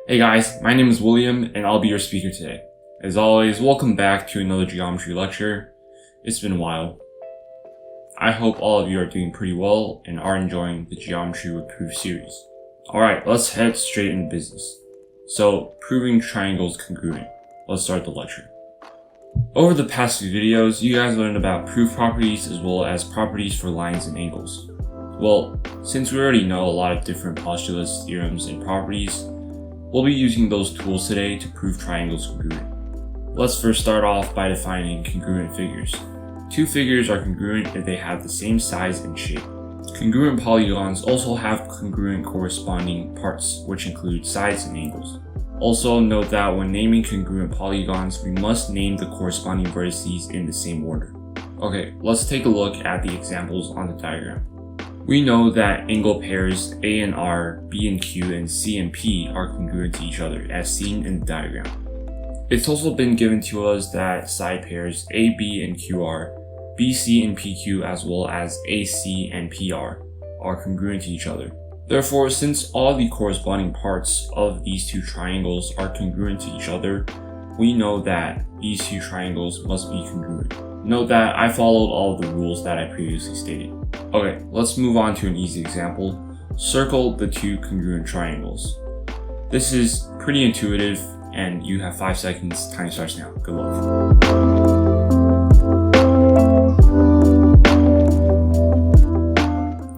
Hey guys, my name is William and I'll be your speaker today. As always, welcome back to another geometry lecture. It's been a while. I hope all of you are doing pretty well and are enjoying the Geometry with Proof series. Alright, let's head straight into business. So, proving triangles congruent. Let's start the lecture. Over the past few videos, you guys learned about proof properties as well as properties for lines and angles. Well, since we already know a lot of different postulates, theorems, and properties, we'll be using those tools today to prove triangles congruent. Let's first start off by defining congruent figures. Two figures are congruent if they have the same size and shape. Congruent polygons also have congruent corresponding parts, which include sides and angles. Also note that when naming congruent polygons, we must name the corresponding vertices in the same order. Okay, let's take a look at the examples on the diagram. We know that angle pairs A and R, B and Q, and C and P are congruent to each other as seen in the diagram. It's also been given to us that side pairs AB and QR, BC and PQ, as well as AC and PR are congruent to each other. Therefore, since all the corresponding parts of these two triangles are congruent to each other, we know that these two triangles must be congruent. Note that I followed all of the rules that I previously stated. Okay, let's move on to an easy example. Circle the two congruent triangles. This is pretty intuitive and you have 5 seconds. Time starts now. Good luck.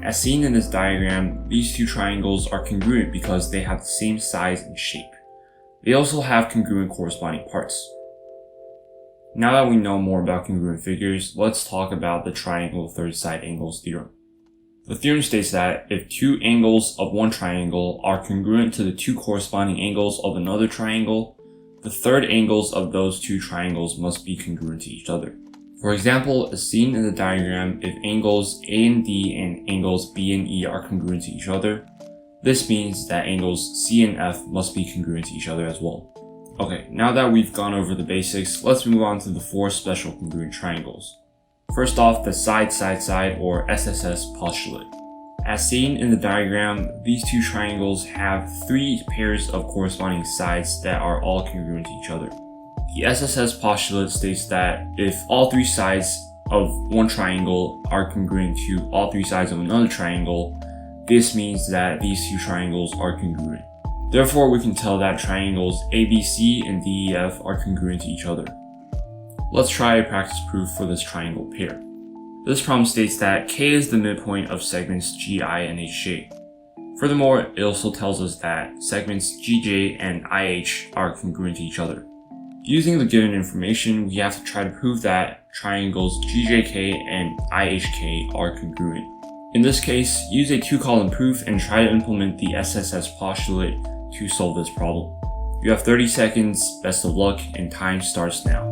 As seen in this diagram, these two triangles are congruent because they have the same size and shape. They also have congruent corresponding parts. Now that we know more about congruent figures, let's talk about the triangle third side angles theorem. The theorem states that if two angles of one triangle are congruent to the two corresponding angles of another triangle, the third angles of those two triangles must be congruent to each other. For example, as seen in the diagram, if angles A and D and angles B and E are congruent to each other, this means that angles C and F must be congruent to each other as well. Okay, now that we've gone over the basics, let's move on to the 4 special congruent triangles. First off, the side-side-side or SSS postulate. As seen in the diagram, these two triangles have 3 pairs of corresponding sides that are all congruent to each other. The SSS postulate states that if all 3 sides of one triangle are congruent to all 3 sides of another triangle, this means that these two triangles are congruent. Therefore, we can tell that triangles ABC and DEF are congruent to each other. Let's try a practice proof for this triangle pair. This problem states that K is the midpoint of segments GI and HJ. Furthermore, it also tells us that segments GJ and IH are congruent to each other. Using the given information, we have to try to prove that triangles GJK and IHK are congruent. In this case, use a 2-column proof and try to implement the SSS postulate to solve this problem. You have 30 seconds, best of luck, and time starts now.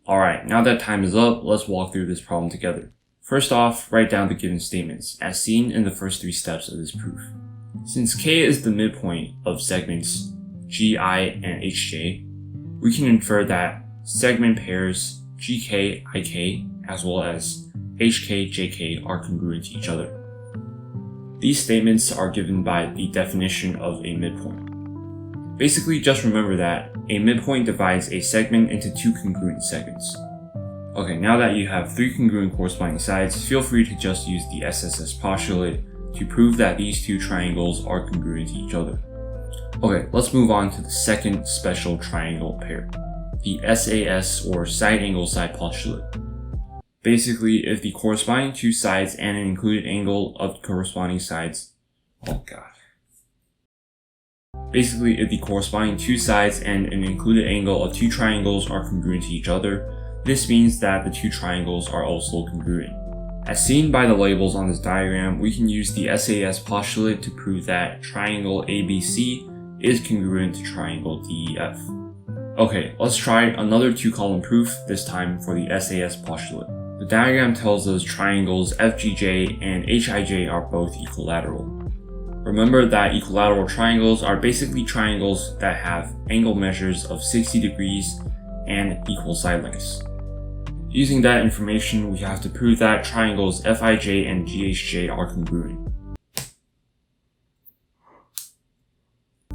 Alright, now that time is up, let's walk through this problem together. First off, write down the given statements, as seen in the first 3 steps of this proof. Since K is the midpoint of segments GI and HJ, we can infer that segment pairs GK, IK, as well as HK, JK are congruent to each other. These statements are given by the definition of a midpoint. Basically, just remember that a midpoint divides a segment into 2 congruent segments. Okay, now that you have 3 congruent corresponding sides, feel free to just use the SSS postulate to prove that these 2 triangles are congruent to each other. Okay, let's move on to the second special triangle pair, the SAS or side angle side postulate. Basically, if the corresponding 2 sides and an included angle of corresponding sides, Basically, if the corresponding 2 sides and an included angle of 2 triangles are congruent to each other, this means that the 2 triangles are also congruent. As seen by the labels on this diagram, we can use the SAS postulate to prove that triangle ABC is congruent to triangle DEF. Okay, let's try another two-column proof, this time for the SAS postulate. The diagram tells us triangles FGJ and HIJ are both equilateral. Remember that equilateral triangles are basically triangles that have angle measures of 60 degrees and equal side lengths. Using that information, we have to prove that triangles FIJ and GHJ are congruent.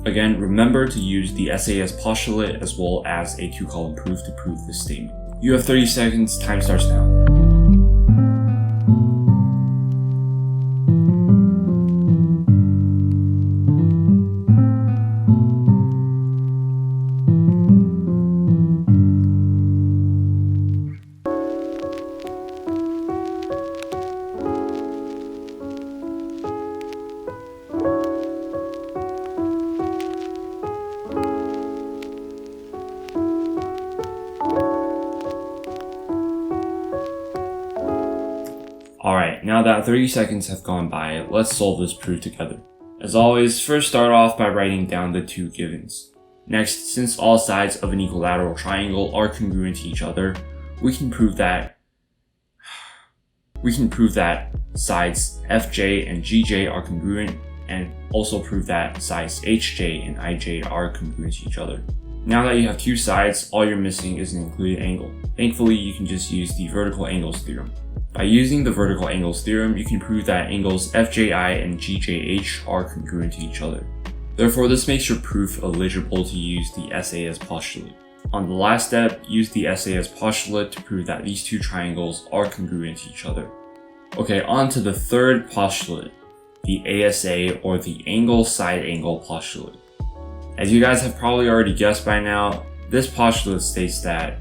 Again, remember to use the SAS postulate as well as a two-column proof to prove this statement. You have 30 seconds, time starts now. Alright, now that 30 seconds have gone by, let's solve this proof together. As always, first start off by writing down the two givens. Next, since all sides of an equilateral triangle are congruent to each other, we can prove that sides FJ and GJ are congruent, and also prove that sides HJ and IJ are congruent to each other. Now that you have two sides, all you're missing is an included angle. Thankfully, you can just use the vertical angles theorem. By using the vertical angles theorem, you can prove that angles FJI and GJH are congruent to each other. Therefore, this makes your proof eligible to use the SAS postulate. On the last step, use the SAS postulate to prove that these two triangles are congruent to each other. Okay, on to the third postulate, the ASA or the angle side angle postulate. As you guys have probably already guessed by now, this postulate states that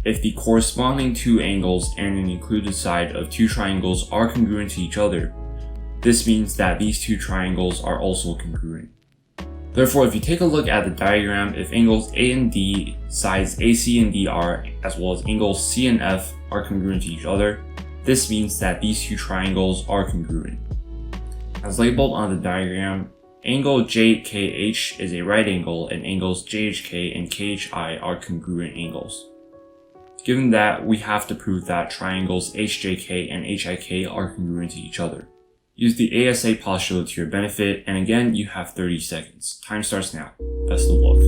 if the corresponding two angles and an included side of two triangles are congruent to each other, this means that these two triangles are also congruent. Therefore, if you take a look at the diagram, if angles A and D, sides AC and DR, as well as angles C and F are congruent to each other, this means that these two triangles are congruent. As labeled on the diagram, angle JKH is a right angle and angles JHK and KHI are congruent angles. Given that, we have to prove that triangles HJK and HIK are congruent to each other. Use the ASA postulate to your benefit, and again, you have 30 seconds. Time starts now. Best of luck.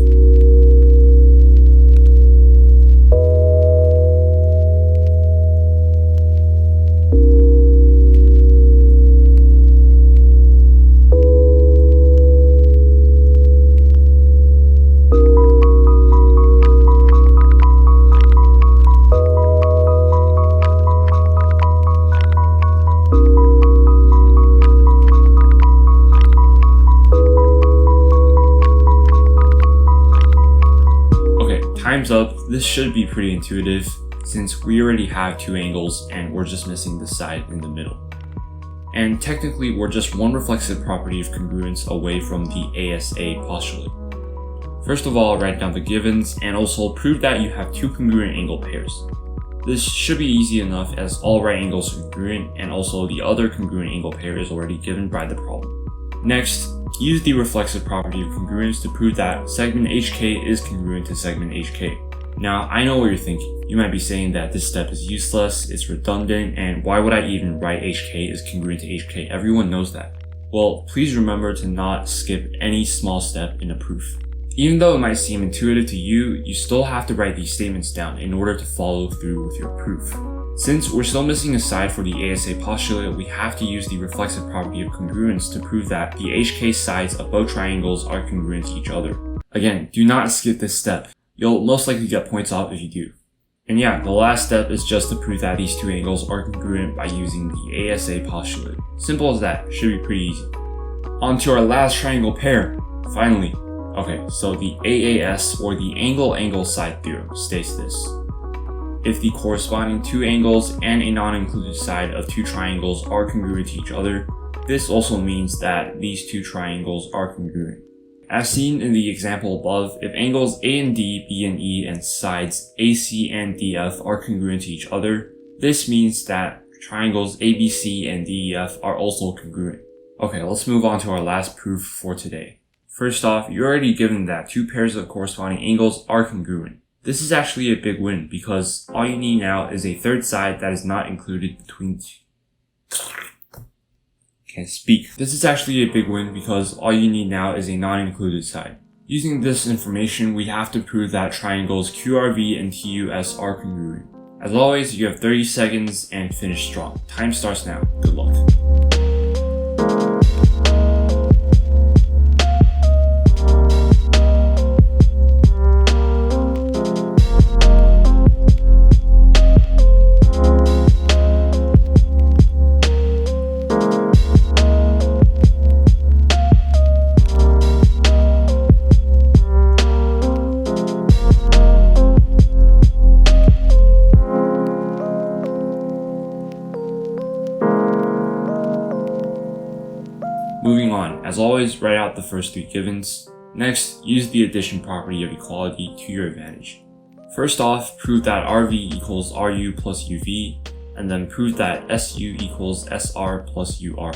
Time's up. This should be pretty intuitive since we already have two angles and we're just missing the side in the middle. And technically we're just one reflexive property of congruence away from the ASA postulate. First of all, write down the givens and also prove that you have two congruent angle pairs. This should be easy enough as all right angles are congruent and also the other congruent angle pair is already given by the problem. Next, use the reflexive property of congruence to prove that segment HK is congruent to segment HK. Now, I know what you're thinking. You might be saying that this step is useless, it's redundant, and why would I even write HK is congruent to HK? Everyone knows that. Well, please remember to not skip any small step in a proof. Even though it might seem intuitive to you, you still have to write these statements down in order to follow through with your proof. Since we're still missing a side for the ASA postulate, we have to use the reflexive property of congruence to prove that the HK sides of both triangles are congruent to each other. Again, do not skip this step. You'll most likely get points off if you do. And yeah, the last step is just to prove that these two angles are congruent by using the ASA postulate. Simple as that, should be pretty easy. On to our last triangle pair, finally. Okay, so the AAS or the angle-angle side theorem states this. If the corresponding two angles and a non-included side of two triangles are congruent to each other, this also means that these two triangles are congruent. As seen in the example above, if angles A and D, B and E, and sides AC and DF are congruent to each other, this means that triangles ABC and DEF are also congruent. Okay, let's move on to our last proof for today. First off, you're already given that two pairs of corresponding angles are congruent. This is actually a big win because all you need now is a third side that is not included between Can't speak. This is actually a big win because all you need now is a non-included side. Using this information, we have to prove that triangles QRV and TUS are congruent. As always, you have 30 seconds and finish strong. Time starts now. Good luck. Moving on, as always, write out the first three givens. Next, use the addition property of equality to your advantage. First off, prove that RV equals RU plus UV, and then prove that SU equals SR plus UR.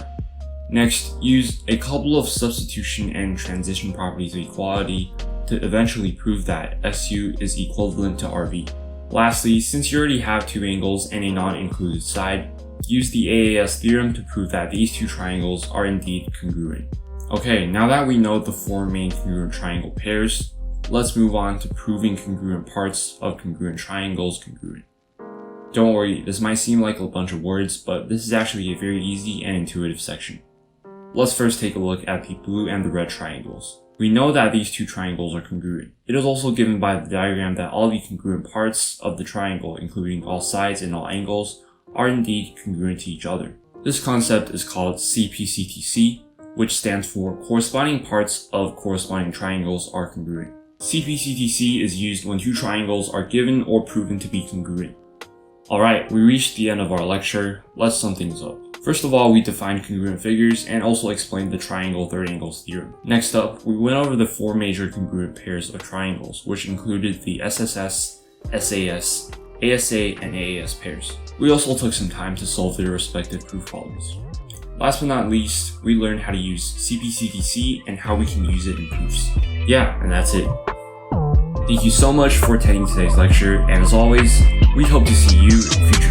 Next, use a couple of substitution and transition properties of equality to eventually prove that SU is equivalent to RV. Lastly, since you already have two angles and a non-included side, use the AAS theorem to prove that these two triangles are indeed congruent. Okay, now that we know the four main congruent triangle pairs, let's move on to proving congruent parts of congruent triangles congruent. Don't worry, this might seem like a bunch of words, but this is actually a very easy and intuitive section. Let's first take a look at the blue and the red triangles. We know that these two triangles are congruent. It is also given by the diagram that all the congruent parts of the triangle, including all sides and all angles, are indeed congruent to each other. This concept is called CPCDC, which stands for corresponding parts of corresponding triangles are congruent. CPCDC is used when two triangles are given or proven to be congruent. Alright, we reached the end of our lecture. Let's sum things up. First of all, we defined congruent figures and also explained the triangle third angles theorem. Next up, we went over the four major congruent pairs of triangles, which included the SSS, SAS, ASA, and AAS pairs. We also took some time to solve their respective proof problems. Last but not least, we learned how to use CPCDC and how we can use it in proofs. Yeah, and that's it. Thank you so much for attending today's lecture, and as always, we hope to see you in future